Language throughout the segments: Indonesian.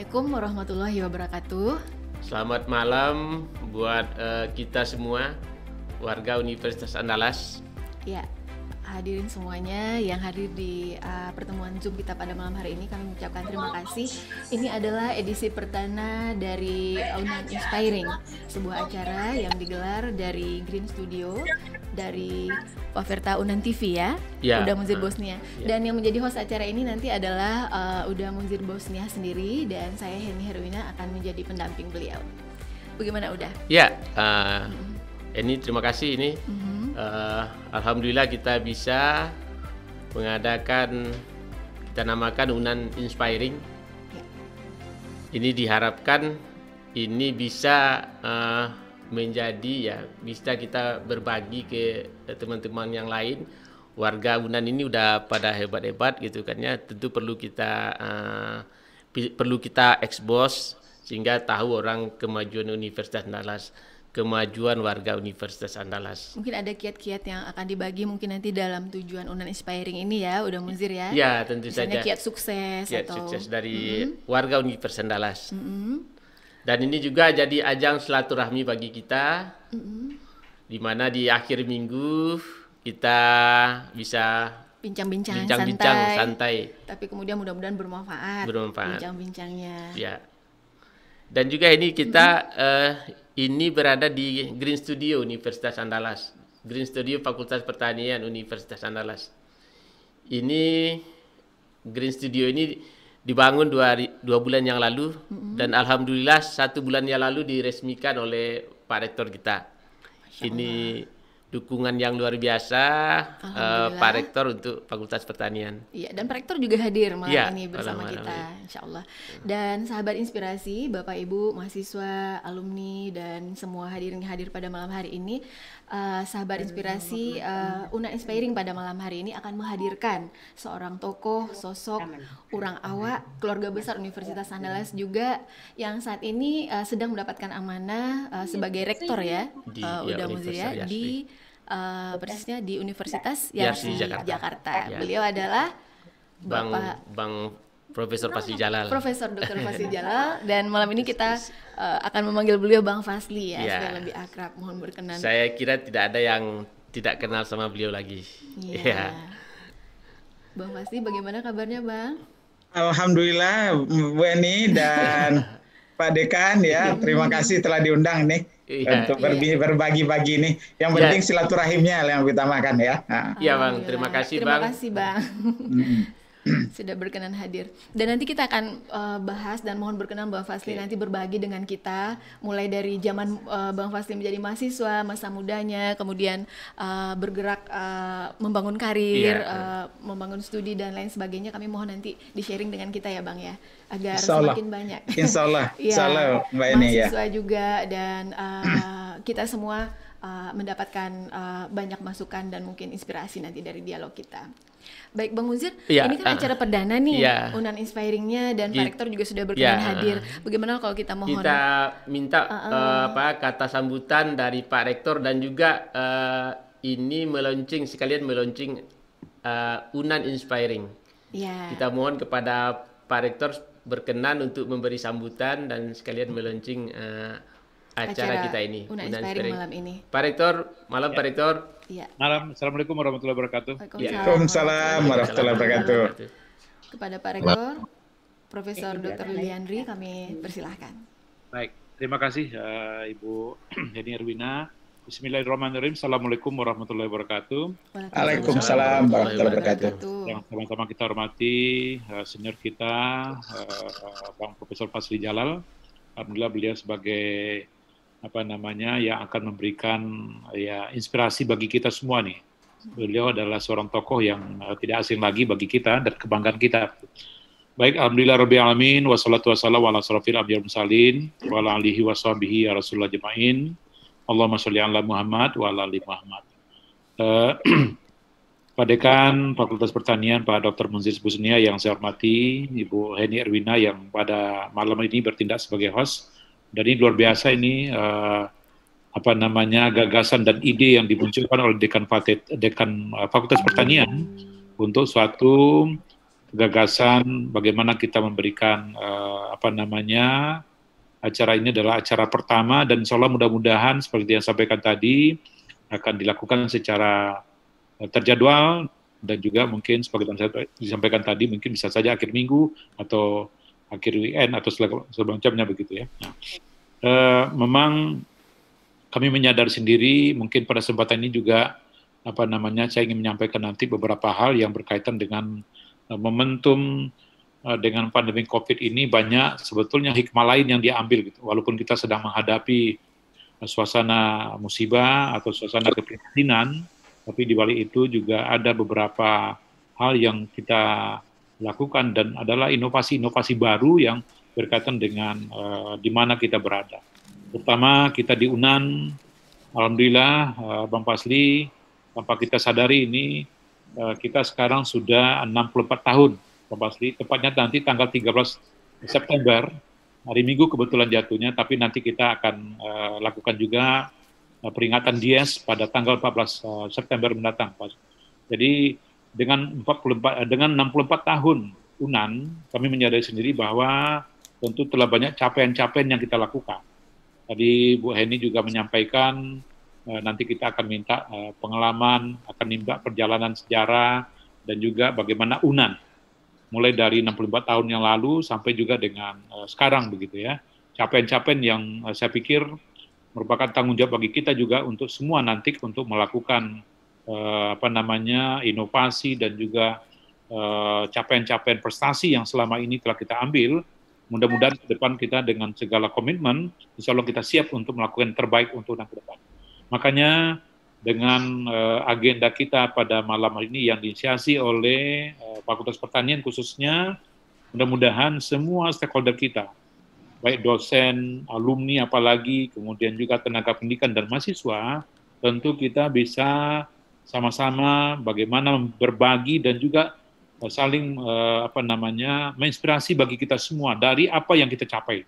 Assalamualaikum warahmatullahi wabarakatuh. Selamat malam buat kita semua warga Universitas Andalas. Ya, hadirin semuanya yang hadir di pertemuan Zoom kita pada malam hari ini, kami mengucapkan terima kasih. Ini adalah edisi perdana dari Unan Inspiring, sebuah acara yang digelar dari Green Studio, dari Waverta Unan TV ya, Uda Munzir Bosnia. Dan yang menjadi host acara ini nanti adalah Uda Munzir Bosnia sendiri, dan saya Heni Herwina akan menjadi pendamping beliau. Bagaimana Uda? Ya, ini terima kasih ini. Alhamdulillah kita bisa mengadakan, kita namakan Unan Inspiring. Ya. Ini diharapkan ini bisa menjadi ya, bisa kita berbagi ke teman-teman yang lain. Warga Unan ini udah pada hebat-hebat gitu kan ya, tentu perlu kita expose sehingga tahu orang kemajuan Universitas Andalas, kemajuan warga Universitas Andalas. Mungkin ada kiat-kiat yang akan dibagi mungkin nanti dalam tujuan Unan Inspiring ini ya, Uda Munzir ya. Ya, tentu misalnya saja. Kiat sukses Sukses dari warga Universitas Andalas. Dan ini juga jadi ajang silaturahmi bagi kita, di mana di akhir minggu kita bisa bincang-bincang santai. Tapi kemudian mudah-mudahan bermanfaat. Bincang-bincangnya. Ya. Dan juga ini kita ini berada di Green Studio Universitas Andalas, Green Studio Fakultas Pertanian Universitas Andalas. Ini Green Studio ini dibangun dua bulan yang lalu, dan alhamdulillah 1 bulan yang lalu diresmikan oleh Pak Rektor kita. Ini dukungan yang luar biasa Pak Rektor untuk Fakultas Pertanian. Iya, dan Pak Rektor juga hadir malam ini bersama kita, insya Allah. Dan sahabat inspirasi, Bapak Ibu, mahasiswa, alumni, dan semua hadirin yang hadir pada malam hari ini, sahabat inspirasi, Unan Inspiring pada malam hari ini akan menghadirkan seorang tokoh, sosok, orang awak, keluarga besar Universitas Andalas juga yang saat ini sedang mendapatkan amanah sebagai rektor ya, Uda Munzir ya, persisnya di Universitas Yarsi Jakarta. Ya. Beliau adalah Bang Profesor Fasli Jalal. Profesor Dr. Fasli Jalal, dan malam ini kita akan memanggil beliau Bang Fasli ya, supaya lebih akrab. Mohon berkenan. Saya kira tidak ada yang tidak kenal sama beliau lagi. Ya. Bang Fasli, bagaimana kabarnya Bang? Alhamdulillah Bu Eni dan Pak Dekan ya, terima kasih telah diundang nih. Untuk berbagi-bagi nih. Yang penting silaturahimnya yang utamakan ya. Iya Bang, terima kasih Bang. Terima kasih Bang. Sudah berkenan hadir. Dan nanti kita akan bahas, dan mohon berkenan Bang Fasli nanti berbagi dengan kita mulai dari zaman Bang Fasli menjadi mahasiswa, masa mudanya, kemudian bergerak membangun karir, membangun studi dan lain sebagainya. Kami mohon nanti di-sharing dengan kita ya Bang ya, agar semakin banyak. Insya Allah, Mbak Eni ya. Mahasiswa juga dan kita semua mendapatkan banyak masukan dan mungkin inspirasi nanti dari dialog kita. Baik Bang Munzir, ini kan acara perdana nih, Unan Inspiring-nya, dan Pak Rektor juga sudah berkenan hadir. Bagaimana kalau kita mohon? Kita minta kata sambutan dari Pak Rektor, dan juga ini sekalian meluncing Unan Inspiring. Kita mohon kepada Pak Rektor berkenan untuk memberi sambutan dan sekalian meluncing acara kita ini, Unan Inspiring malam ini. Pak Rektor, malam Pak Rektor. Malam, Assalamualaikum warahmatullahi wabarakatuh. Waalaikumsalam warahmatullahi wabarakatuh. Kepada Pak Rektor, Profesor Dr. Liliandri, kami persilahkan. Baik, terima kasih Ibu Heni Herwina. Bismillahirrahmanirrahim. Assalamualaikum warahmatullahi wabarakatuh. Waalaikumsalam warahmatullahi wabarakatuh. Yang sama-sama kita hormati senior kita, Bang Profesor Fasli Jalal. Alhamdulillah beliau sebagai yang akan memberikan inspirasi bagi kita semua nih. Beliau adalah seorang tokoh yang tidak asing lagi bagi kita dan kebanggaan kita. Baik, alhamdulillah rabbil alamin, wassalatu wassalamu ala asrofil anbiya'i wal mursalin wa ala alihi wa sahbihi ya rasulullah jema'in. Allahumma sholli ala Muhammad wa ala ali Muhammad. Pak Dekan Fakultas Pertanian, Pak Dr. Munzir Bosnia yang saya hormati, Ibu Heni Herwina yang pada malam ini bertindak sebagai host. Dan ini luar biasa ini gagasan dan ide yang dimunculkan oleh Dekan Fakultas Pertanian untuk suatu gagasan bagaimana kita memberikan acara ini adalah acara pertama, dan insya Allah mudah-mudahan seperti yang sampaikan tadi akan dilakukan secara terjadwal, dan juga mungkin seperti yang saya disampaikan tadi mungkin bisa saja akhir minggu atau akhir weekend atau semacamnya begitu ya. Nah, memang kami menyadari sendiri, mungkin pada kesempatan ini juga saya ingin menyampaikan nanti beberapa hal yang berkaitan dengan momentum dengan pandemi COVID ini. Banyak sebetulnya hikmah lain yang diambil gitu. Walaupun kita sedang menghadapi suasana musibah atau suasana keprihatinan, tapi di balik itu juga ada beberapa hal yang kita lakukan dan adalah inovasi-inovasi baru yang berkaitan dengan di mana kita berada. Pertama, kita di UNAN, alhamdulillah Bang Pasli, tanpa kita sadari ini kita sekarang sudah 64 tahun, Bang Pasli. Tepatnya nanti tanggal 13 September, hari Minggu kebetulan jatuhnya, tapi nanti kita akan lakukan juga peringatan Dies pada tanggal 14 September mendatang, Pak. Jadi dengan 64 tahun UNAN, kami menyadari sendiri bahwa tentu telah banyak capaian-capaian yang kita lakukan. Tadi Bu Heni juga menyampaikan nanti kita akan minta pengalaman, akan minta perjalanan sejarah, dan juga bagaimana UNAN mulai dari 64 tahun yang lalu sampai juga dengan sekarang begitu ya. Capaian-capaian yang saya pikir merupakan tanggung jawab bagi kita juga untuk semua nanti untuk melakukan inovasi dan juga capaian-capaian prestasi yang selama ini telah kita ambil. Mudah-mudahan ke depan kita dengan segala komitmen, insya Allah kita siap untuk melakukan yang terbaik untuk ke depan. Makanya dengan agenda kita pada malam hari ini yang diinisiasi oleh Fakultas Pertanian khususnya, mudah-mudahan semua stakeholder kita, baik dosen, alumni apalagi, kemudian juga tenaga pendidikan dan mahasiswa, tentu kita bisa sama-sama bagaimana berbagi dan juga saling menginspirasi bagi kita semua dari apa yang kita capai.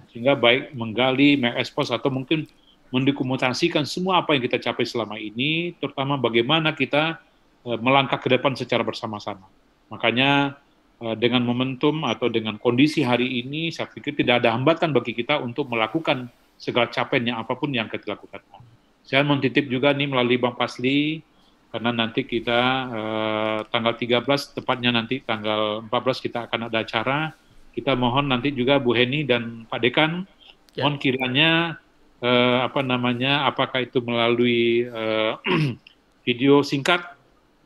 Sehingga baik menggali, mengekspos atau mungkin mendokumentasikan semua apa yang kita capai selama ini, terutama bagaimana kita melangkah ke depan secara bersama-sama. Makanya dengan momentum atau dengan kondisi hari ini, saya pikir tidak ada hambatan bagi kita untuk melakukan segala capaian yang apapun yang kita lakukan. Saya mau titip juga nih melalui Bang Pasli, karena nanti kita tanggal 13, tepatnya nanti tanggal 14 kita akan ada acara. Kita mohon nanti juga Bu Heni dan Pak Dekan, mohon kiranya apakah itu melalui video singkat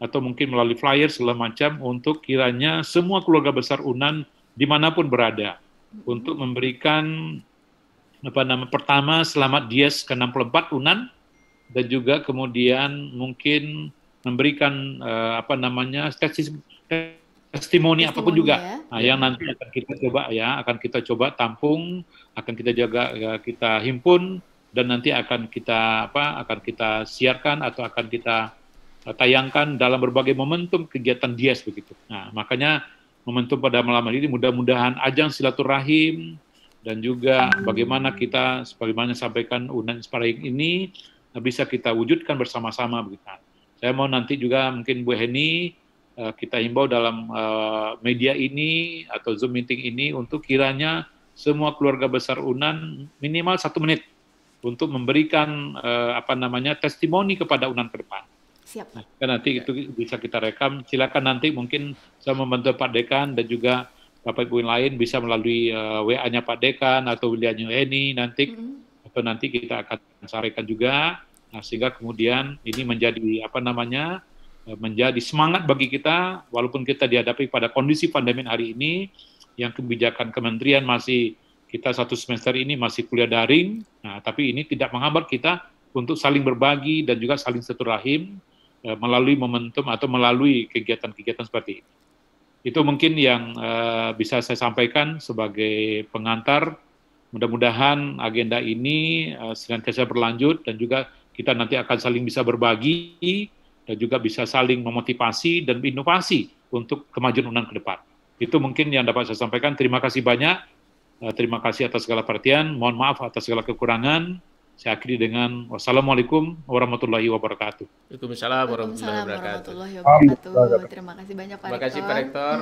atau mungkin melalui flyer segala macam, untuk kiranya semua keluarga besar UNAN dimanapun berada untuk memberikan pertama selamat Dies ke-64 UNAN, dan juga kemudian mungkin memberikan testimoni apapun juga yang nanti akan kita coba tampung, akan kita jaga, kita himpun, dan nanti akan kita siarkan atau akan kita tayangkan dalam berbagai momentum kegiatan Dies begitu. Nah, makanya momentum pada malam hari ini mudah-mudahan ajang silaturahim dan juga bagaimana kita sebagaimana sampaikan UNAN Inspiring ini bisa kita wujudkan bersama-sama begitu. Saya mau nanti juga mungkin Bu Heni kita himbau dalam media ini atau Zoom meeting ini untuk kiranya semua keluarga besar UNAN minimal 1 menit untuk memberikan testimoni kepada UNAN ke depan. Siap. Nah, nanti itu bisa kita rekam. Silakan nanti mungkin saya membantu Pak Dekan dan juga Bapak Ibu yang lain bisa melalui WA-nya Pak Dekan atau WA-nya Heni nanti. Atau nanti kita akan sampaikan juga, sehingga kemudian ini menjadi menjadi semangat bagi kita, walaupun kita dihadapi pada kondisi pandemi hari ini, yang kebijakan kementerian masih kita 1 semester ini masih kuliah daring, tapi ini tidak menghambat kita untuk saling berbagi dan juga saling silaturahim melalui momentum atau melalui kegiatan-kegiatan seperti ini. Itu mungkin yang bisa saya sampaikan sebagai pengantar. Mudah-mudahan agenda ini senantiasa berlanjut dan juga kita nanti akan saling bisa berbagi dan juga bisa saling memotivasi dan inovasi untuk kemajuan UNAN ke depan. Itu mungkin yang dapat saya sampaikan. Terima kasih banyak. Terima kasih atas segala perhatian. Mohon maaf atas segala kekurangan. Saya akhiri dengan wassalamualaikum warahmatullahi wabarakatuh. Waalaikumsalam warahmatullahi wabarakatuh. Terima kasih banyak Pak Rektor. Terima kasih Pak Rektor.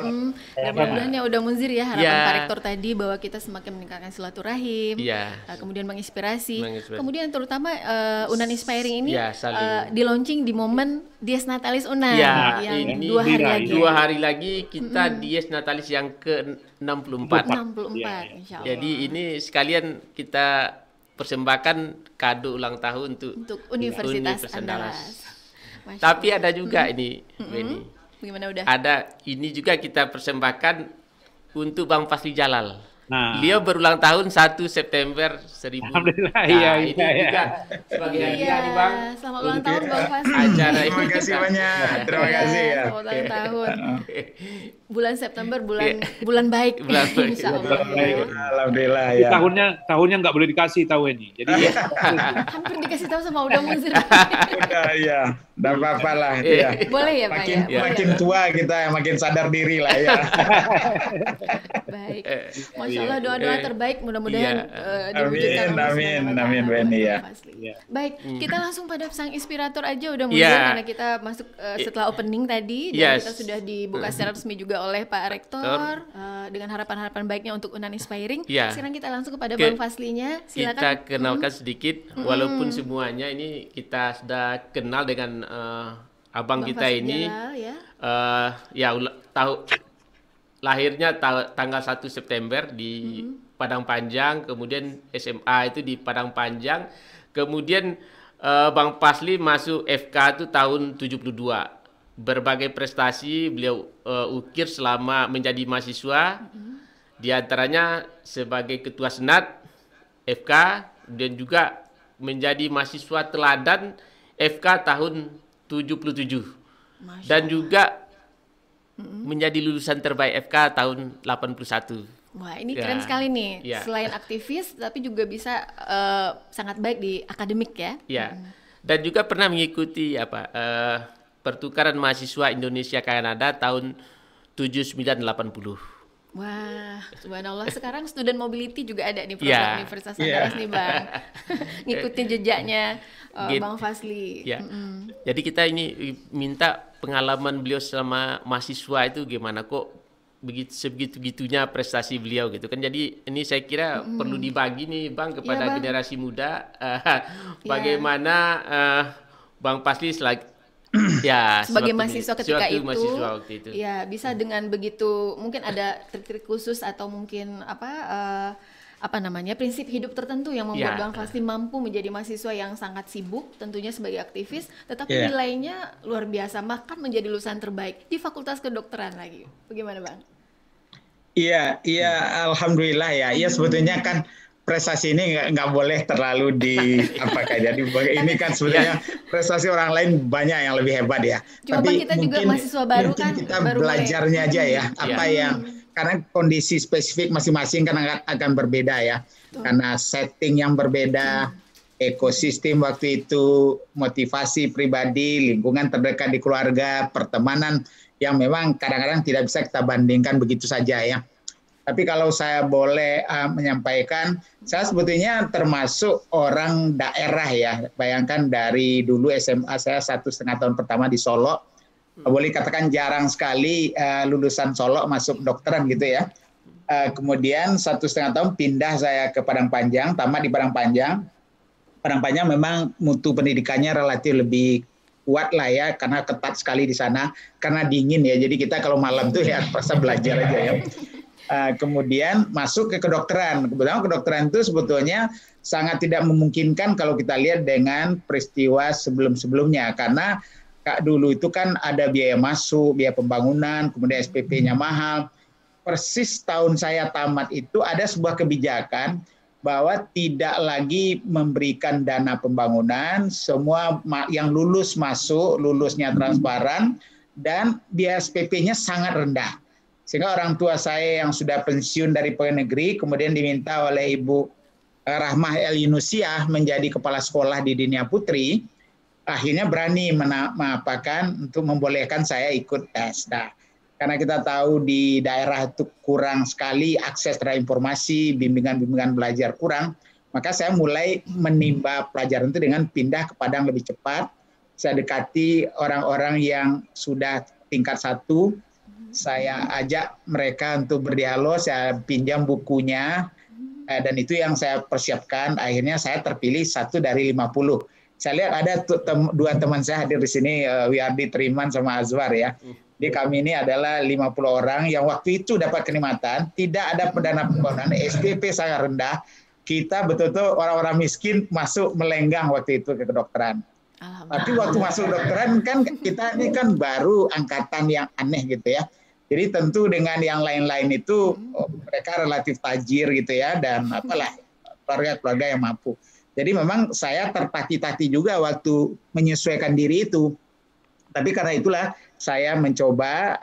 Dan mudah-mudahan ya udah muzir ya harapan Pak Rektor tadi bahwa kita semakin meningkatkan silaturahim, kemudian menginspirasi. Kemudian terutama Unan Inspiring ini di launching di momen Dies Natalis Unan yang 2 hari lagi. 2 hari lagi kita Dies Natalis yang ke-64. 64 insyaallah. Jadi ini sekalian kita persembahkan kado ulang tahun untuk Universitas Andalas. Tapi ada juga ini, Beni. Bagaimana udah? Ada ini juga kita persembahkan untuk Bang Fasli Jalal. Nah, beliau berulang tahun 1 September 1000. Alhamdulillah, ini juga sebagai hadiah nih Bang. Selamat ulang tahun Bang Fasli. Acara Terima kasih banyak. Terima kasih ya. Selamat ulang tahun. Bulan September bulan baik. Insyaallah. Alhamdulillah ya. Tahunnya nggak boleh dikasih tahu ini. Jadi hampir dikasih tahu sama udah muzir. Udah ya. Enggak apa-apa lah ya. Boleh ya Pak ya. Makin tua kita makin sadar diri lah ya. Baik. Masya Allah doa-doa terbaik mudah-mudahan diwujudkan. Amin Beni ya. Baik, kita langsung pada sang inspirator aja udah mulai karena kita masuk setelah opening tadi dan kita sudah dibuka secara resmi juga oleh Pak Rektor dengan harapan-harapan baiknya untuk Unan Inspiring. Sekarang kita langsung kepada Bang Faslinya. Silakan. Kita kenalkan sedikit walaupun semuanya ini kita sudah kenal dengan abang Bang kita Fasli ini. Jalal, Lahirnya tanggal 1 September di Padang Panjang, kemudian SMA itu di Padang Panjang, kemudian Bang Fasli masuk FK itu tahun 72. Berbagai prestasi beliau ukir selama menjadi mahasiswa, di antaranya sebagai Ketua Senat FK dan juga menjadi mahasiswa teladan FK tahun 77. Dan juga menjadi lulusan terbaik FK tahun 81. Wah, ini keren sekali nih. Selain aktivis, tapi juga bisa sangat baik di akademik ya. Dan juga pernah mengikuti pertukaran mahasiswa Indonesia Kanada tahun 79-80. Wah, subhanallah. Sekarang student mobility juga ada di program Universitas Andalas nih Bang. Ngikutin jejaknya Bang Fasli. Jadi kita ini minta pengalaman beliau selama mahasiswa itu gimana kok sebegitu-gitunya prestasi beliau gitu kan. Jadi ini saya kira perlu dibagi nih Bang kepada generasi muda bagaimana Bang Fasli sebagai mahasiswa ketika itu, waktu itu ya bisa dengan begitu mungkin ada trik-trik khusus atau mungkin prinsip hidup tertentu yang membuat Bang Fasli mampu menjadi mahasiswa yang sangat sibuk tentunya sebagai aktivis, tetapi nilainya luar biasa, bahkan menjadi lulusan terbaik di Fakultas Kedokteran lagi. Bagaimana Bang? Iya, alhamdulillah ya. Iya sebetulnya kan prestasi ini nggak boleh terlalu jadi ini kan sebenarnya prestasi orang lain banyak yang lebih hebat ya. Cuma tapi kita juga mahasiswa baru kan, kita belajarnya aja ya apa yang karena kondisi spesifik masing-masing kan akan berbeda ya. Karena setting yang berbeda, ekosistem waktu itu, motivasi pribadi, lingkungan terdekat di keluarga, pertemanan yang memang kadang-kadang tidak bisa kita bandingkan begitu saja ya. Tapi kalau saya boleh menyampaikan, saya sebetulnya termasuk orang daerah ya. Bayangkan dari dulu SMA saya 1,5 tahun pertama di Solo. Boleh katakan jarang sekali lulusan Solo masuk dokteran gitu ya. Kemudian 1,5 tahun pindah saya ke Padang Panjang, tamat di Padang Panjang. Padang Panjang memang mutu pendidikannya relatif lebih kuat lah ya, karena ketat sekali di sana, karena dingin ya. Jadi kita kalau malam tuh ya terpaksa belajar aja ya. Kemudian masuk ke kedokteran. Kebetulan kedokteran itu sebetulnya sangat tidak memungkinkan kalau kita lihat dengan peristiwa sebelum-sebelumnya. Karena dulu itu kan ada biaya masuk, biaya pembangunan, kemudian SPP-nya mahal. Persis tahun saya tamat itu ada sebuah kebijakan bahwa tidak lagi memberikan dana pembangunan, semua yang lulus masuk, lulusnya transparan, dan biaya SPP-nya sangat rendah. Sehingga orang tua saya yang sudah pensiun dari pegawai negeri kemudian diminta oleh Ibu Rahmah El Yunusiah menjadi kepala sekolah di Dinia Putri, akhirnya berani untuk membolehkan saya ikut tes. Nah, karena kita tahu di daerah itu kurang sekali akses terhadap informasi, bimbingan-bimbingan belajar kurang, Maka saya mulai menimba pelajaran itu dengan pindah ke Padang lebih cepat. Saya dekati orang-orang yang sudah tingkat 1, saya ajak mereka untuk berdialog, saya pinjam bukunya, dan itu yang saya persiapkan. Akhirnya saya terpilih 1 dari 50. Saya lihat ada 2 teman saya hadir di sini, Wiardi Triman sama Azwar ya. Jadi kami ini adalah 50 orang yang waktu itu dapat kenikmatan, tidak ada dana pembangunan, SPP sangat rendah. Kita betul-betul orang-orang miskin masuk melenggang waktu itu ke kedokteran. Tapi waktu masuk kedokteran kan kita ini kan baru angkatan yang aneh gitu ya. Jadi tentu dengan yang lain-lain itu mereka relatif tajir gitu ya, dan apalah keluarga-keluarga yang mampu. Jadi memang saya tertati-tati juga waktu menyesuaikan diri itu. Tapi karena itulah saya mencoba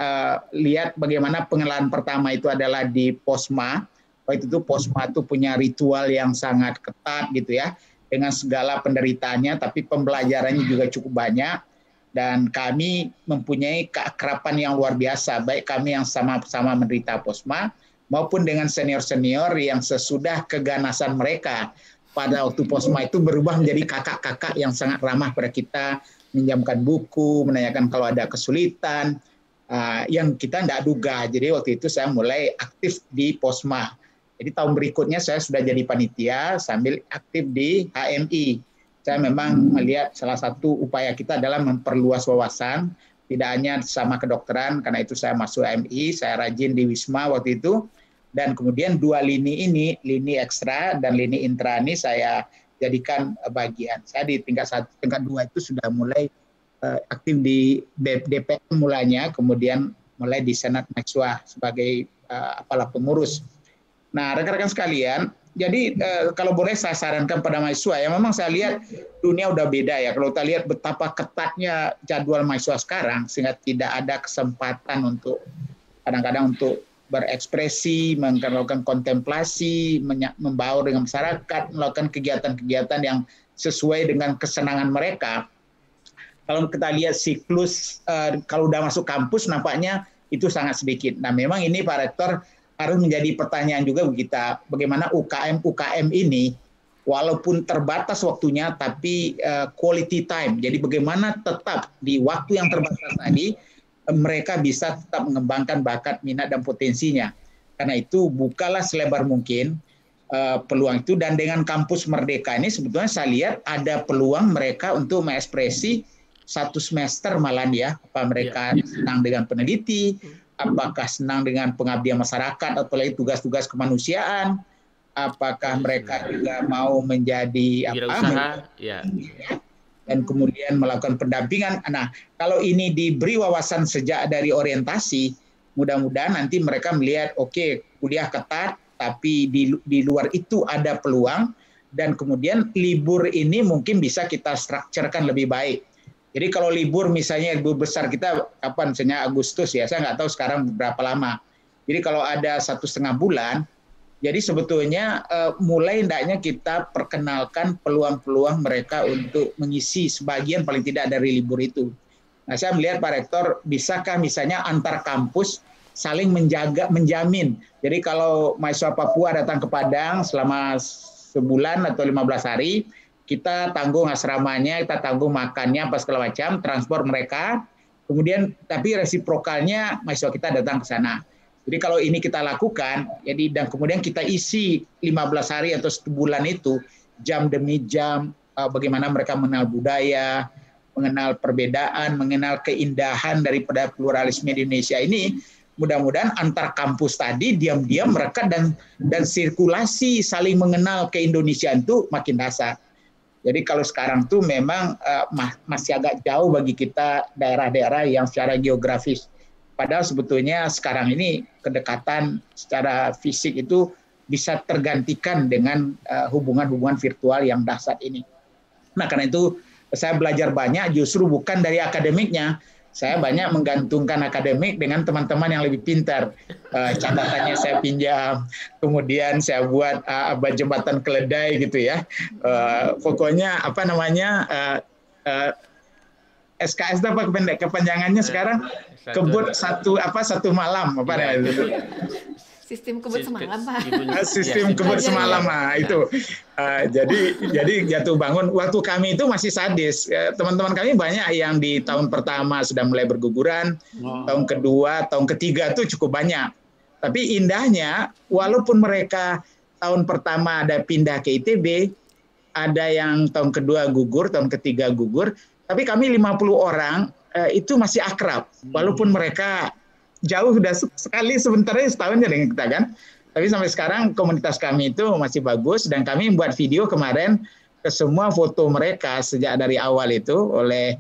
lihat bagaimana pengenalan pertama itu adalah di Posma. Waktu itu Posma itu punya ritual yang sangat ketat gitu ya, dengan segala penderitaannya, tapi pembelajarannya juga cukup banyak. Dan kami mempunyai keakraban yang luar biasa, baik kami yang sama-sama menderita Posma, maupun dengan senior-senior yang sesudah keganasan mereka pada waktu Posma itu berubah menjadi kakak-kakak yang sangat ramah pada kita, menjamkan buku, menanyakan kalau ada kesulitan, yang kita tidak duga. Jadi waktu itu saya mulai aktif di Posma. Jadi tahun berikutnya saya sudah jadi panitia sambil aktif di HMI. Saya memang melihat salah satu upaya kita adalah memperluas wawasan, tidak hanya sama kedokteran, karena itu saya masuk HMI, saya rajin di Wisma waktu itu, dan kemudian 2 lini ini, lini ekstra dan lini intra ini saya jadikan bagian. Saya di tingkat 1, tingkat 2 itu sudah mulai aktif di DPM mulanya, kemudian mulai di Senat Mahasiswa sebagai pengurus. Nah, rekan-rekan sekalian, jadi kalau boleh saya sarankan pada mahasiswa, ya memang saya lihat dunia udah beda ya. Kalau kita lihat betapa ketatnya jadwal mahasiswa sekarang, sehingga tidak ada kesempatan untuk kadang-kadang untuk berekspresi, melakukan kontemplasi, membaur dengan masyarakat, melakukan kegiatan-kegiatan yang sesuai dengan kesenangan mereka. Kalau kita lihat siklus, kalau udah masuk kampus nampaknya itu sangat sedikit. Nah, memang ini Pak Rektor harus menjadi pertanyaan juga kita, bagaimana UKM ini walaupun terbatas waktunya tapi quality time. Jadi bagaimana tetap di waktu yang terbatas tadi mereka bisa tetap mengembangkan bakat, minat dan potensinya. Karena itu bukalah selebar mungkin peluang itu, dan dengan kampus Merdeka ini sebetulnya saya lihat ada peluang mereka untuk mengekspresi 1 semester malah ya, apa mereka senang dengan peneliti, apakah senang dengan pengabdian masyarakat atau lagi tugas-tugas kemanusiaan, apakah mereka juga mau menjadi dan kemudian melakukan pendampingan. Nah, kalau ini diberi wawasan sejak dari orientasi, mudah-mudahan nanti mereka melihat oke, kuliah ketat, tapi di luar itu ada peluang, dan kemudian libur ini mungkin bisa kita strukturkan lebih baik. Jadi kalau libur misalnya libur besar kita kapan, misalnya Agustus ya, saya nggak tahu sekarang berapa lama. Jadi kalau ada 1,5 bulan, jadi sebetulnya mulai hendaknya kita perkenalkan peluang-peluang mereka untuk mengisi sebagian paling tidak dari libur itu. Nah, saya melihat Pak Rektor, bisakah misalnya antar kampus saling menjamin. Jadi kalau mahasiswa Papua datang ke Padang selama sebulan atau 15 hari, kita tanggung asramanya, kita tanggung makannya, apa segala macam, transport mereka, kemudian tapi resiprokalnya mahasiswa kita datang ke sana. Jadi kalau ini kita lakukan, jadi dan kemudian kita isi 15 hari atau 1 bulan itu, jam demi jam, bagaimana mereka mengenal budaya, mengenal perbedaan, mengenal keindahan daripada pluralisme di Indonesia ini, mudah-mudahan antar kampus tadi diam-diam mereka dan sirkulasi saling mengenal ke-Indonesiaan itu makin dasar. Jadi kalau sekarang tuh memang masih agak jauh bagi kita daerah-daerah yang secara geografis. Padahal sebetulnya sekarang ini kedekatan secara fisik itu bisa tergantikan dengan hubungan-hubungan virtual yang dahsyat ini. Nah, karena itu saya belajar banyak justru bukan dari akademiknya. Saya banyak menggantungkan akademik dengan teman-teman yang lebih pintar. Catatannya saya pinjam, kemudian saya buat jembatan keledai gitu ya. Pokoknya apa namanya SKS itu apa kepanjangannya sekarang? Kebut satu malam apa itu? Sistem kebut semalam, Pak. Sistem kebut semalam, itu. Jadi jatuh bangun. Waktu kami itu masih sadis. Teman-teman kami banyak yang di tahun pertama sudah mulai berguguran, tahun kedua, tahun ketiga itu cukup banyak. Tapi indahnya, walaupun mereka tahun pertama ada pindah ke ITB, ada yang tahun kedua gugur, tahun ketiga gugur, tapi kami 50 orang itu masih akrab. Walaupun mereka jauh sudah sekali sebentarnya setahun ya dengan kita kan. Tapi sampai sekarang komunitas kami itu masih bagus dan kami buat video kemarin ke semua foto mereka sejak dari awal itu oleh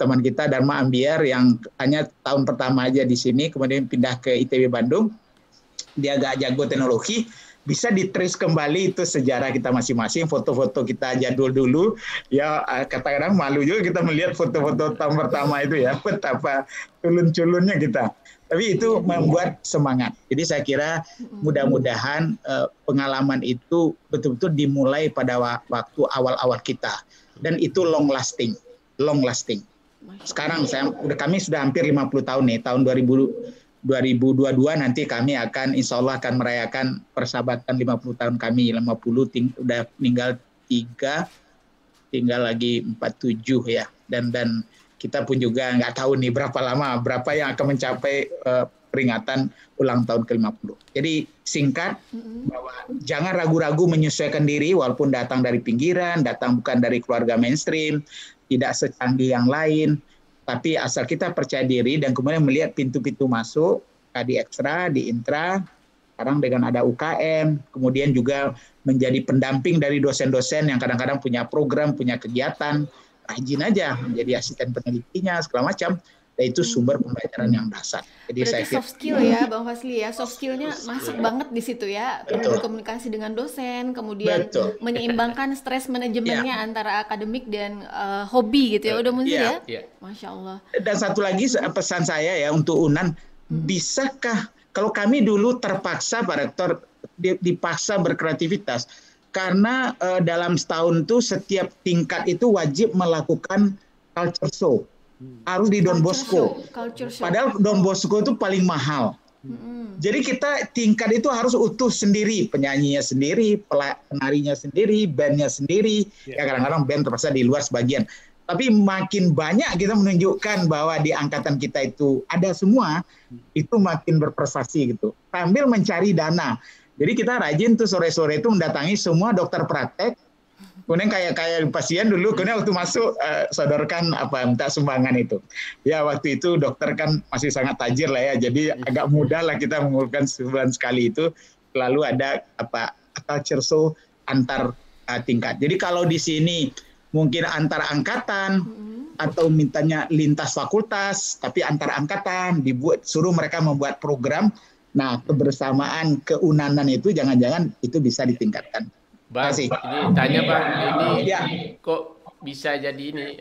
teman kita Dharma Ambiar yang hanya tahun pertama aja di sini kemudian pindah ke ITB Bandung. Dia agak jago teknologi, bisa ditrace kembali itu sejarah kita masing-masing, foto-foto kita jadul dulu. Ya kadang-kadang malu juga kita melihat foto-foto tahun pertama itu ya, betapa culun-culunnya kita. Tapi itu membuat semangat. Jadi saya kira mudah-mudahan pengalaman itu betul-betul dimulai pada waktu awal-awal kita. Dan itu long lasting. Sekarang kami sudah hampir 50 tahun nih. Tahun 2022 nanti kami akan insya Allah akan merayakan persahabatan 50 tahun kami. 50 udah meninggal 3, tinggal lagi 47 ya. Dan kita pun juga nggak tahu nih berapa lama, berapa yang akan mencapai peringatan ulang tahun ke-50. Jadi singkat, bahwa jangan ragu-ragu menyesuaikan diri walaupun datang dari pinggiran, datang bukan dari keluarga mainstream, tidak secanggih yang lain, tapi asal kita percaya diri dan kemudian melihat pintu-pintu masuk, di ekstra, di intra, sekarang dengan ada UKM, kemudian juga menjadi pendamping dari dosen-dosen yang kadang-kadang punya program, punya kegiatan, rajin aja menjadi asisten penelitinya segala macam, dan itu sumber pembelajaran yang dasar. Jadi berarti saya kira soft skill ya Bang Fazly ya, soft skillnya masuk banget di situ ya, berkomunikasi dengan dosen, kemudian menyeimbangkan stres manajemennya antara akademik dan hobi gitu ya, udah Munzir ya. Masya Allah. Dan satu lagi pesan saya ya untuk UNAN, bisakah kalau kami dulu terpaksa Pak Rektor dipaksa berkreativitas. Karena dalam setahun itu setiap tingkat itu wajib melakukan culture show. Harus di Don Bosco. Padahal Don Bosco itu paling mahal. Jadi kita tingkat itu harus utuh sendiri. Penyanyinya sendiri, penarinya sendiri, bandnya sendiri. Ya kadang-kadang band terpaksa di luar sebagian. Tapi makin banyak kita menunjukkan bahwa di angkatan kita itu ada semua, itu makin berprestasi gitu. Sambil mencari dana. Jadi kita rajin tuh sore-sore itu mendatangi semua dokter praktek, kemudian kayak pasien dulu, kemudian waktu masuk sodorkan minta sumbangan itu. Ya waktu itu dokter kan masih sangat tajir lah ya, jadi agak mudah lah kita mengumpulkan sebulan sekali itu, lalu ada culture show antar tingkat. Jadi kalau di sini mungkin antar angkatan atau mintanya lintas fakultas, tapi antar angkatan suruh mereka membuat program. Nah, kebersamaan keunanan itu jangan-jangan itu bisa ditingkatkan. Bang, ini tanya Bang, ini kok bisa jadi ini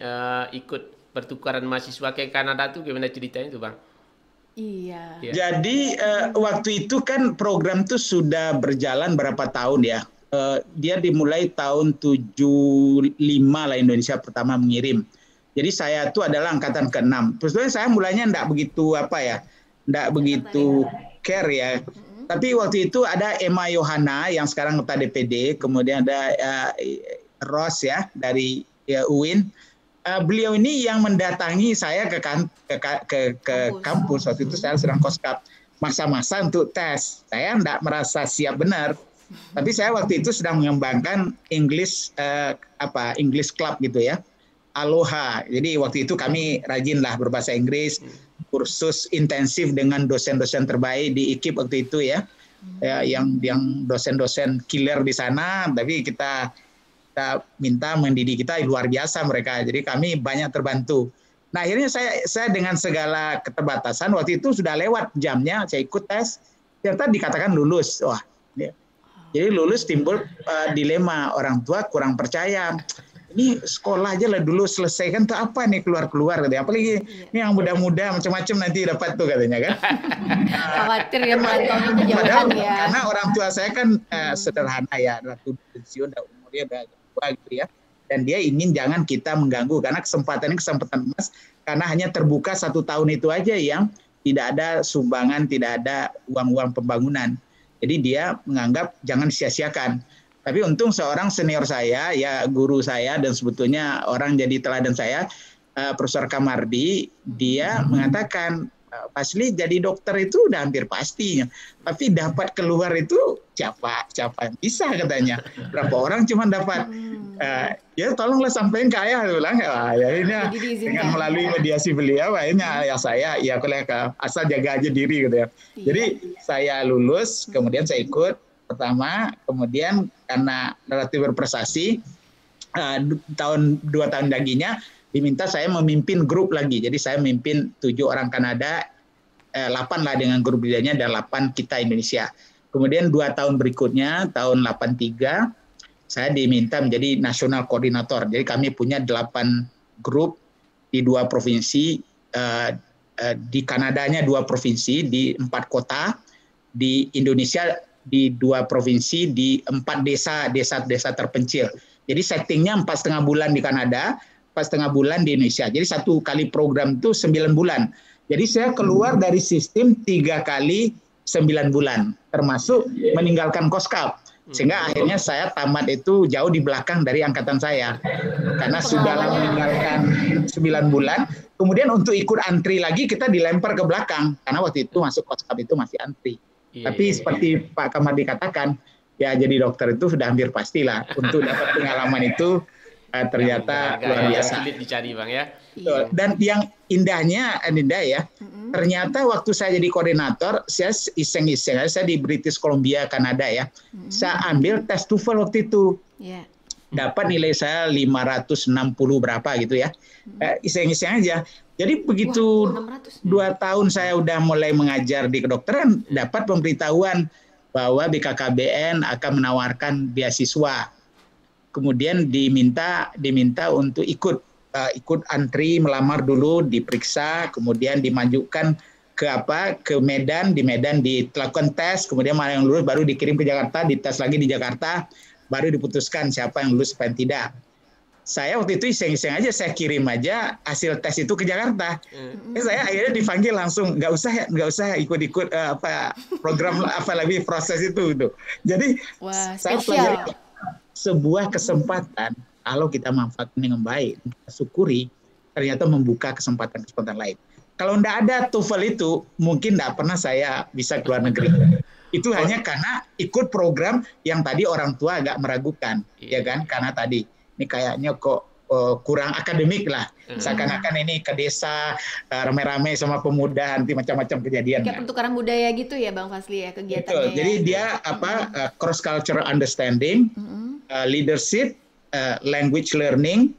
ikut pertukaran mahasiswa ke Kanada tuh gimana ceritanya tuh Bang? Iya. Jadi waktu itu kan program tuh sudah berjalan berapa tahun ya. Dia dimulai tahun 75 lah Indonesia pertama mengirim. Jadi saya tuh adalah angkatan ke-6. Terus saya mulainya enggak begitu enggak begitu care ya. Tapi waktu itu ada Emma Yohana yang sekarang ketua DPD, kemudian ada Ros ya dari UIN. Beliau ini yang mendatangi saya ke kampus. Waktu itu saya sedang koskap masa-masa untuk tes. Saya enggak merasa siap benar. Tapi saya waktu itu sedang mengembangkan English English Club gitu ya. Aloha. Jadi waktu itu kami rajin lah berbahasa Inggris, kursus intensif dengan dosen-dosen terbaik di IKIP waktu itu ya. Yang dosen-dosen killer di sana, tapi kita minta mendidik kita luar biasa mereka. Jadi kami banyak terbantu. Nah, akhirnya saya dengan segala keterbatasan waktu itu sudah lewat jamnya, saya ikut tes, ternyata dikatakan lulus. Wah. Jadi lulus timbul dilema, orang tua kurang percaya. Ini sekolah aja lah dulu selesaikan tuh apa nih keluar-keluar katanya. Apalagi ini yang muda-muda macam-macam nanti dapat tuh katanya kan. Khawatir ya merantaunya kejauhan ya. Karena orang tua saya kan sederhana ya, ratu pensiun, umurnya udah tua gitu ya. Dan dia ingin jangan kita mengganggu karena kesempatan emas karena hanya terbuka 1 tahun itu aja yang tidak ada sumbangan, tidak ada uang-uang pembangunan. Jadi dia menganggap jangan sia-siakan. Tapi untung seorang senior saya, ya guru saya dan sebetulnya orang jadi teladan saya, Profesor Kamardi, dia mengatakan, Fazli jadi dokter itu udah hampir pastinya, tapi dapat keluar itu siapa yang bisa katanya. Berapa orang cuma dapat. Ya tolonglah sampaikan ke ayah, bilang ya ini dengan melalui mediasi beliau, akhirnya ya saya ya asal jaga aja diri gitu ya. Jadi saya lulus, kemudian saya ikut pertama, kemudian karena relatif berprestasi 2 tahun laginya diminta saya memimpin grup lagi. Jadi saya memimpin 7 orang Kanada, 8 lah dengan grup lidahnya dan 8 kita Indonesia. Kemudian 2 tahun berikutnya, tahun 83, saya diminta menjadi nasional koordinator. Jadi kami punya 8 grup di 2 provinsi, di Kanadanya 2 provinsi, di 4 kota, di Indonesia di 2 provinsi, di 4 desa terpencil. Jadi settingnya 4,5 bulan di Kanada, 4,5 bulan di Indonesia. Jadi 1 kali program itu 9 bulan. Jadi saya keluar dari sistem 3 kali 9 bulan, termasuk meninggalkan Koskap. Sehingga akhirnya saya tamat itu jauh di belakang dari angkatan saya. Karena sudah meninggalkan 9 bulan, kemudian untuk ikut antri lagi kita dilempar ke belakang. Karena waktu itu masuk Koskap itu masih antri. Tapi seperti Pak Kamardi katakan, ya jadi dokter itu sudah hampir pastilah. Untuk dapat pengalaman itu ternyata luar biasa. Sulit dicari Bang ya. Dan yang indahnya, Aninda ya, ternyata waktu saya jadi koordinator, saya iseng-iseng, saya di British Columbia, Kanada ya, saya ambil tes TOEFL waktu itu. Dapat nilai saya 560 berapa gitu ya. Iseng-iseng aja. Jadi begitu 2 tahun saya udah mulai mengajar di kedokteran, dapat pemberitahuan bahwa BKKBN akan menawarkan beasiswa. Kemudian diminta untuk ikut antri, melamar dulu, diperiksa, kemudian dimajukan ke Medan, di Medan dilakukan tes, kemudian mana yang lulus baru dikirim ke Jakarta, dites lagi di Jakarta, baru diputuskan siapa yang lulus siapa yang tidak. Saya waktu itu iseng-iseng aja, saya kirim aja hasil tes itu ke Jakarta. Saya akhirnya dipanggil langsung, nggak usah ikut-ikut program lagi proses itu. Jadi saya pelajari sebuah kesempatan, kalau kita manfaatkan dengan baik, kita syukuri, ternyata membuka kesempatan-kesempatan lain. Kalau enggak ada TOEFL itu, mungkin enggak pernah saya bisa keluar negeri. Itu hanya karena ikut program yang tadi orang tua agak meragukan, ya kan? Karena tadi, ini kayaknya kok kurang akademik lah. Seakan-akan ini ke desa, rame-rame sama pemuda, nanti macam-macam kejadian. Kayak pertukaran budaya gitu ya Bang Fazli ya kegiatannya. Betul. Jadi dia cross cultural understanding, leadership, language learning,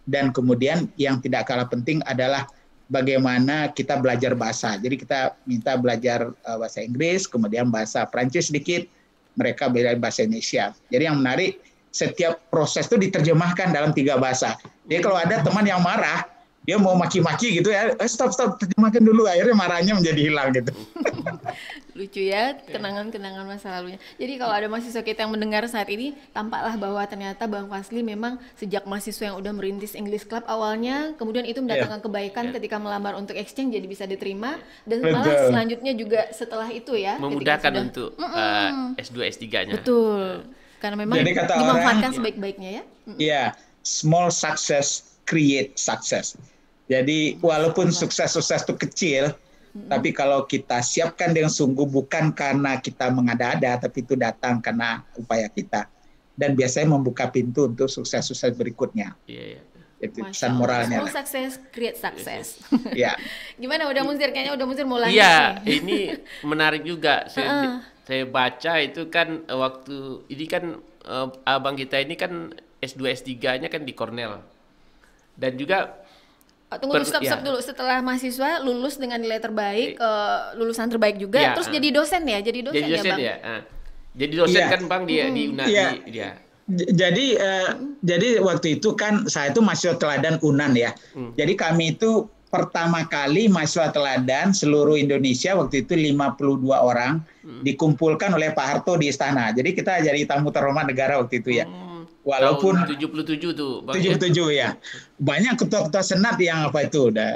dan kemudian yang tidak kalah penting adalah bagaimana kita belajar bahasa. Jadi kita minta belajar bahasa Inggris, kemudian bahasa Prancis sedikit, mereka belajar bahasa Indonesia. Jadi yang menarik, setiap proses itu diterjemahkan dalam 3 bahasa. Jadi kalau ada teman yang marah, dia mau maki-maki gitu ya, stop, terjemahkan dulu, akhirnya marahnya menjadi hilang gitu. Lucu ya, kenangan-kenangan masa lalunya. Jadi kalau ada mahasiswa kita yang mendengar saat ini, tampaklah bahwa ternyata Bang Fazli memang sejak mahasiswa yang udah merintis English Club awalnya, kemudian itu mendatangkan kebaikan ketika melamar untuk exchange jadi bisa diterima, dan malah selanjutnya juga setelah itu ya. Memudahkan untuk S2, S3-nya. Betul. Karena memang dimanfaatkan sebaik-baiknya ya. Iya, small success create success. Jadi walaupun sukses-sukses itu kecil, tapi kalau kita siapkan dengan sungguh, bukan karena kita mengada-ada, tapi itu datang karena upaya kita. Dan biasanya membuka pintu untuk sukses-sukses berikutnya. Itu pesan moralnya. Small success create success. Iya. Gimana udah Muzir? Kayaknya udah Muzir mau lanjut. Iya, ini menarik juga. Saya baca itu kan waktu ini kan abang kita ini kan S2 S3-nya kan di Cornell. Dan juga tunggu stop dulu, setelah mahasiswa lulus dengan nilai terbaik, lulusan terbaik juga, terus jadi dosen ya, jadi dosen ya Bang. Jadi dosen kan Bang di UNAN dia. Jadi waktu itu kan saya itu mahasiswa teladan UNAN ya. Jadi kami itu pertama kali mahasiswa teladan seluruh Indonesia waktu itu 52 orang dikumpulkan oleh Pak Harto di istana. Jadi kita jadi tamu terhormat negara waktu itu ya. Walaupun tahun 77 tuh Bang. 77 ya. Banyak ketua-ketua senat yang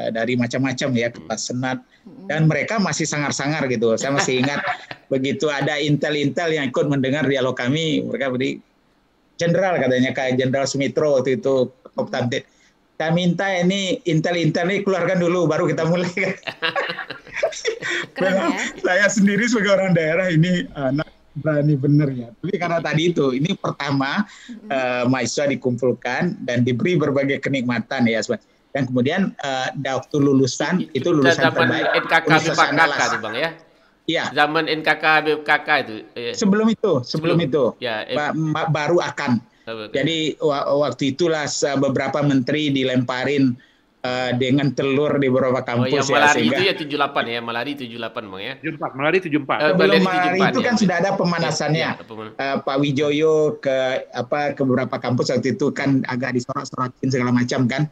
dari macam-macam ya, ketua senat, dan mereka masih sangar-sangar gitu. Saya masih ingat begitu ada intel-intel yang ikut mendengar dialog kami, mereka beri jenderal katanya, kayak Jenderal Sumitro waktu itu update. Saya minta ini intel-intel ini keluarkan dulu, baru kita mulai. Keren ya? Saya sendiri sebagai orang daerah ini anak berani bener ya. Tapi karena tadi itu, ini pertama mahasiswa dikumpulkan dan diberi berbagai kenikmatan ya. Dan kemudian waktu lulusan itu lulusan terbaik. NKK BKK tuh Bang ya? Iya. Zaman NKK BKK itu. Sebelum itu. Ya, baru akan. Jadi waktu itulah beberapa menteri dilemparin dengan telur di beberapa kampus. Yang Malari itu ya 78 ya, Malari 78 Bang ya. 74, Malari 74. Belum Malari itu kan sudah ada pemanasannya. Pak Wijoyo ke beberapa kampus waktu itu kan agak disorot-sorotin segala macam kan.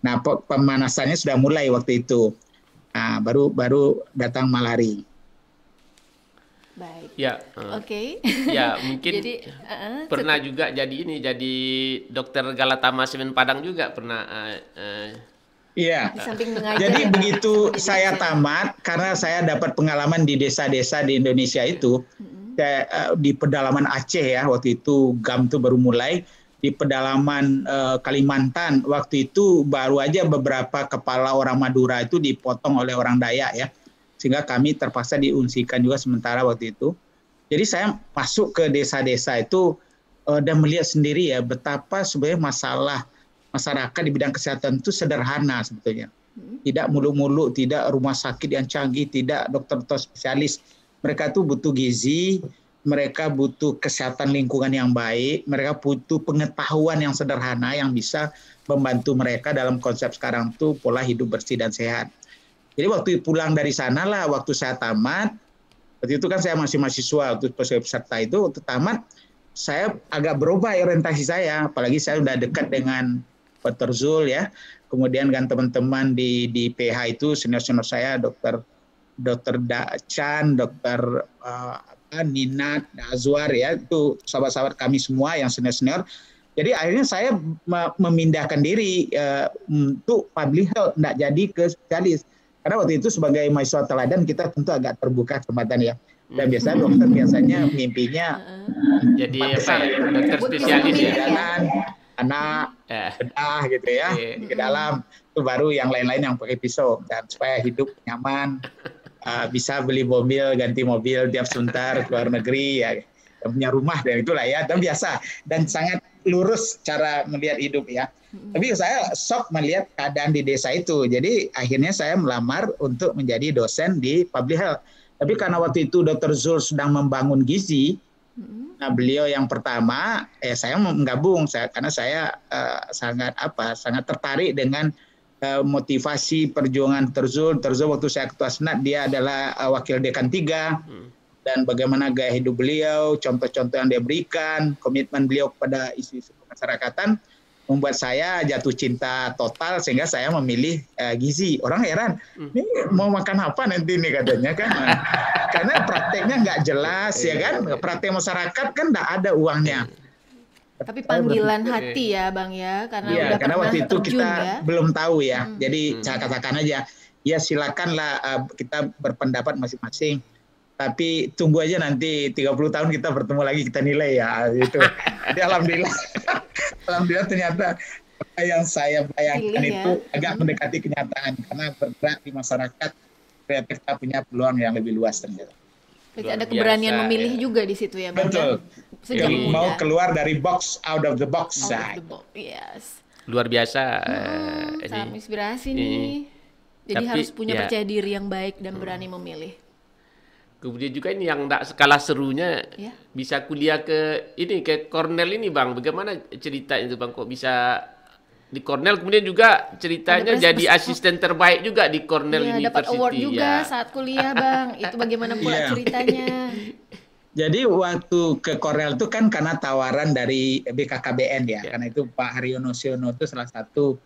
Nah, pemanasannya sudah mulai waktu itu. Nah, baru datang Malari. Baik. Ya. Oke. Ya, mungkin jadi, pernah juga jadi dokter Galatama Semen Padang juga pernah. Iya. Di samping mengajar. Jadi begitu saya tamat, karena saya dapat pengalaman di desa-desa di Indonesia itu, di pedalaman Aceh ya, waktu itu GAM itu baru mulai, di pedalaman Kalimantan, waktu itu baru aja beberapa kepala orang Madura itu dipotong oleh orang Dayak ya. Sehingga kami terpaksa diungsikan juga sementara waktu itu. Jadi saya masuk ke desa-desa itu dan melihat sendiri ya betapa sebenarnya masalah masyarakat di bidang kesehatan itu sederhana sebetulnya. Tidak muluk-muluk, tidak rumah sakit yang canggih, tidak dokter-dokter spesialis. Mereka itu butuh gizi, mereka butuh kesehatan lingkungan yang baik, mereka butuh pengetahuan yang sederhana yang bisa membantu mereka dalam konsep sekarang itu pola hidup bersih dan sehat. Jadi waktu pulang dari sana lah, waktu saya tamat, waktu itu kan saya masih mahasiswa, waktu peserta itu, waktu tamat, saya agak berubah orientasi saya, apalagi saya sudah dekat dengan Dr. Zul ya, kemudian kan teman-teman di PH itu senior-senior saya, Dr. Chan, Dr. Ninat, Azwar ya, itu sahabat-sahabat kami semua yang senior-senior. Jadi akhirnya saya memindahkan diri untuk public health, tidak jadi ke spesialis. Karena waktu itu sebagai mahasiswa teladan kita tentu agak terbuka kesempatan ya. Dan biasanya dokter mimpinya jadi dokter spesialis ya. Anak, bedah gitu ya, ke dalam. Itu baru yang lain-lain yang pakai pisau. Dan supaya hidup nyaman, bisa beli mobil, ganti mobil tiap sebentar, keluar negeri, ya, punya rumah, dan itulah ya. Dan biasa, dan sangat lurus cara melihat hidup ya. Tapi saya shock melihat keadaan di desa itu. Jadi akhirnya saya melamar untuk menjadi dosen di public health. Tapi karena waktu itu Dr. Zul sedang membangun gizi, nah beliau yang pertama, saya menggabung, karena saya sangat tertarik dengan motivasi perjuangan Dr. Zul. Dr. Zul waktu saya ketua senat, dia adalah wakil dekan 3, dan bagaimana gaya hidup beliau, contoh-contoh yang dia berikan, komitmen beliau kepada isu-isu kemasyarakatan, membuat saya jatuh cinta total sehingga saya memilih gizi. Orang heran, ini mau makan apa nanti nih katanya kan, karena prakteknya nggak jelas ya kan, praktek masyarakat kan nggak ada uangnya. Tapi panggilan hati ya Bang ya, karena ya, udah karena waktu itu kita ya? belum tahu ya, jadi saya katakan aja, ya silakanlah kita berpendapat masing-masing. Tapi tunggu aja nanti 30 tahun kita bertemu lagi, kita nilai ya gitu. Jadi alhamdulillah ternyata apa yang saya bayangkan itu agak mendekati kenyataan, karena bergerak di masyarakat ternyata kita punya peluang yang lebih luas ternyata. Jadi ada keberanian memilih juga di situ ya Bang. Betul. Mau keluar dari box, out of the box. Yes. Luar biasa. Sangat inspirasi nih. Jadi harus punya percaya diri yang baik dan berani memilih. Kemudian juga ini yang tidak skala serunya bisa kuliah ke Cornell ini Bang. Bagaimana cerita itu Bang, kok bisa di Cornell, kemudian juga ceritanya jadi asisten terbaik juga di Cornell University. Dapat award juga saat kuliah Bang. Itu bagaimana pula ceritanya? Jadi waktu ke Cornell itu kan karena tawaran dari BKKBN ya. Karena itu Pak Haryono Siono itu salah satu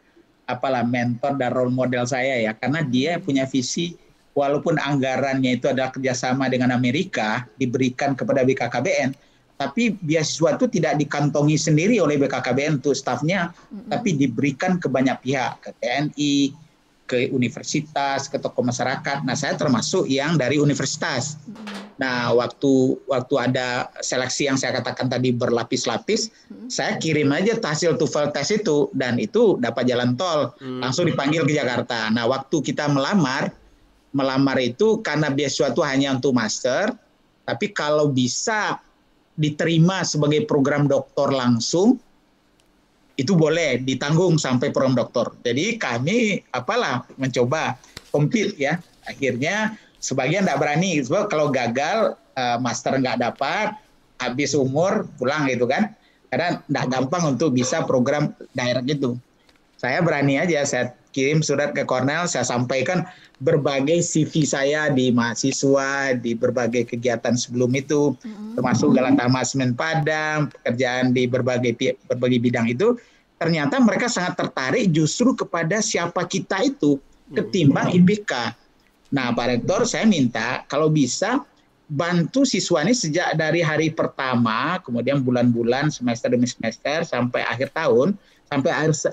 mentor dan role model saya ya. Karena dia punya visi, walaupun anggarannya itu adalah kerjasama dengan Amerika, diberikan kepada BKKBN, tapi beasiswa itu tidak dikantongi sendiri oleh BKKBN untuk stafnya, tapi diberikan ke banyak pihak, ke TNI, ke universitas, ke tokoh masyarakat. Nah, saya termasuk yang dari universitas. Nah, waktu ada seleksi yang saya katakan tadi berlapis-lapis, saya kirim aja hasil TOEFL tes itu, dan itu dapat jalan tol, langsung dipanggil ke Jakarta. Nah, waktu kita melamar itu karena beasiswa itu hanya untuk master, tapi kalau bisa diterima sebagai program doktor langsung, itu boleh ditanggung sampai program doktor. Jadi kami mencoba compete ya. Akhirnya sebagian tidak berani, sebab kalau gagal master nggak dapat, habis umur pulang gitu kan. Karena tidak gampang untuk bisa program direct gitu. Saya berani aja, saya kirim surat ke Cornell, saya sampaikan berbagai CV saya di mahasiswa, di berbagai kegiatan sebelum itu, termasuk Galata Semen Padang, pekerjaan di berbagai bidang itu. Ternyata mereka sangat tertarik justru kepada siapa kita itu ketimbang IPK. Nah, Pak Rektor, saya minta kalau bisa bantu siswa ini sejak dari hari pertama, kemudian bulan-bulan, semester demi semester, sampai akhir tahun, sampai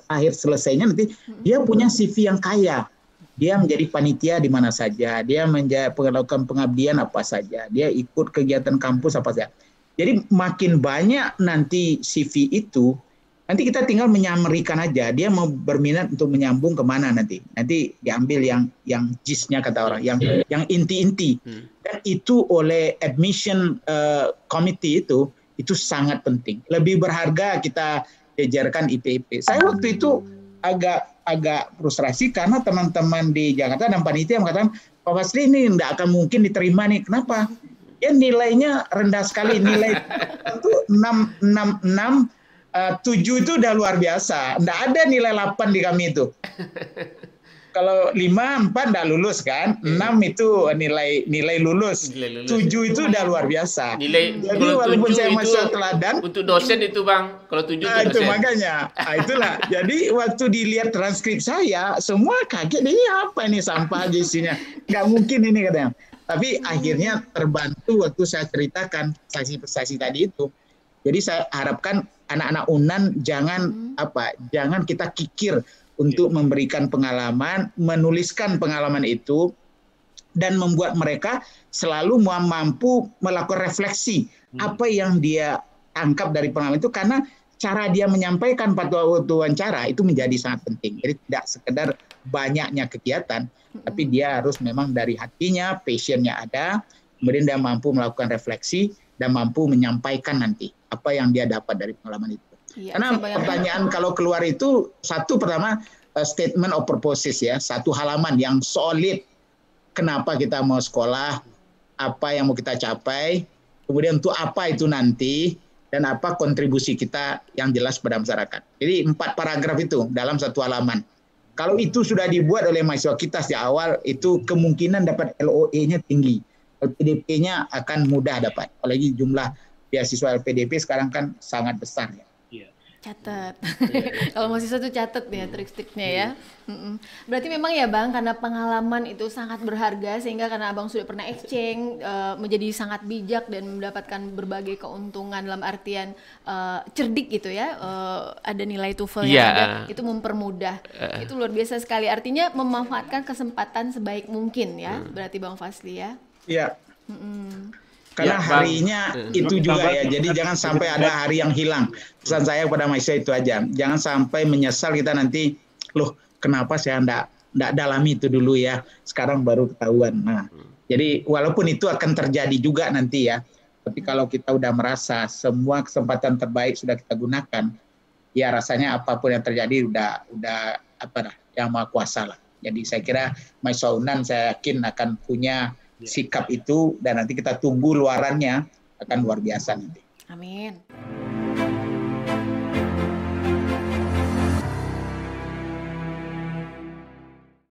akhir selesainya nanti dia punya CV yang kaya. Dia menjadi panitia di mana saja, dia melakukan pengabdian apa saja, dia ikut kegiatan kampus apa saja. Jadi makin banyak nanti CV itu, nanti kita tinggal menyamarikan aja, dia mau berminat untuk menyambung kemana nanti diambil yang gist-nya kata orang, yang inti-inti. Dan itu oleh admission committee itu sangat penting. Lebih berharga kita ajarkan IP. Saya waktu itu agak frustrasi karena teman-teman di Jakarta dan panitia mengatakan, Pak Fasli ini tidak akan mungkin diterima nih. Kenapa? Ya nilainya rendah sekali, nilai itu 6, 7 itu udah luar biasa. Nggak ada nilai 8 di kami itu. Kalau 5, 4 nggak lulus kan. 6 itu nilai lulus. 7 itu udah luar biasa. Jadi walaupun saya masuk teladan. Untuk dosen itu Bang. Kalau 7 itu dosen. Itu makanya. Itulah. Jadi waktu dilihat transkrip saya, semua kaget. Ini apa ini sampah aja isinya. Nggak mungkin ini katanya. Tapi akhirnya terbantu waktu saya ceritakan prestasi tadi itu. Jadi saya harapkan anak-anak UNAN jangan kita kikir untuk memberikan pengalaman, menuliskan pengalaman itu, dan membuat mereka selalu mampu melakukan refleksi apa yang dia tangkap dari pengalaman itu, karena cara dia menyampaikan pada wawancara itu menjadi sangat penting. Jadi tidak sekedar banyaknya kegiatan, tapi dia harus memang dari hatinya, passionnya ada, kemudian dia mampu melakukan refleksi dan mampu menyampaikan nanti apa yang dia dapat dari pengalaman itu. Ya, karena pertanyaan kalau keluar itu pertama statement of purposes ya, satu halaman yang solid. Kenapa kita mau sekolah, apa yang mau kita capai, kemudian untuk apa itu nanti, dan apa kontribusi kita yang jelas pada masyarakat. Jadi 4 paragraf itu dalam satu halaman. Kalau itu sudah dibuat oleh mahasiswa kita di awal, itu kemungkinan dapat LOE-nya tinggi. LPDP-nya akan mudah dapat. Apalagi jumlah beasiswa LPDP sekarang kan sangat besar ya. Catat. Kalau mahasiswa tuh catat ya trik-triknya ya. Berarti memang ya Bang, karena pengalaman itu sangat berharga, sehingga karena Abang sudah pernah exchange, menjadi sangat bijak dan mendapatkan berbagai keuntungan dalam artian cerdik gitu ya. Ada nilai TOEFL yang ada, itu mempermudah. Itu luar biasa sekali. Artinya memanfaatkan kesempatan sebaik mungkin ya. Berarti Bang Fasli ya. Iya. Karena harinya itu juga ya, jadi jangan sampai ada hari yang hilang. Pesan saya kepada mahasiswa itu aja, jangan sampai menyesal kita nanti, loh kenapa saya enggak dalami itu dulu ya, sekarang baru ketahuan. Nah, jadi walaupun itu akan terjadi juga nanti ya, tapi kalau kita udah merasa semua kesempatan terbaik sudah kita gunakan, ya rasanya apapun yang terjadi udah yang Maha Kuasa lah. Jadi saya kira mahasiswa UNAN saya yakin akan punya sikap itu, dan nanti kita tunggu luarannya akan luar biasa nanti. Amin.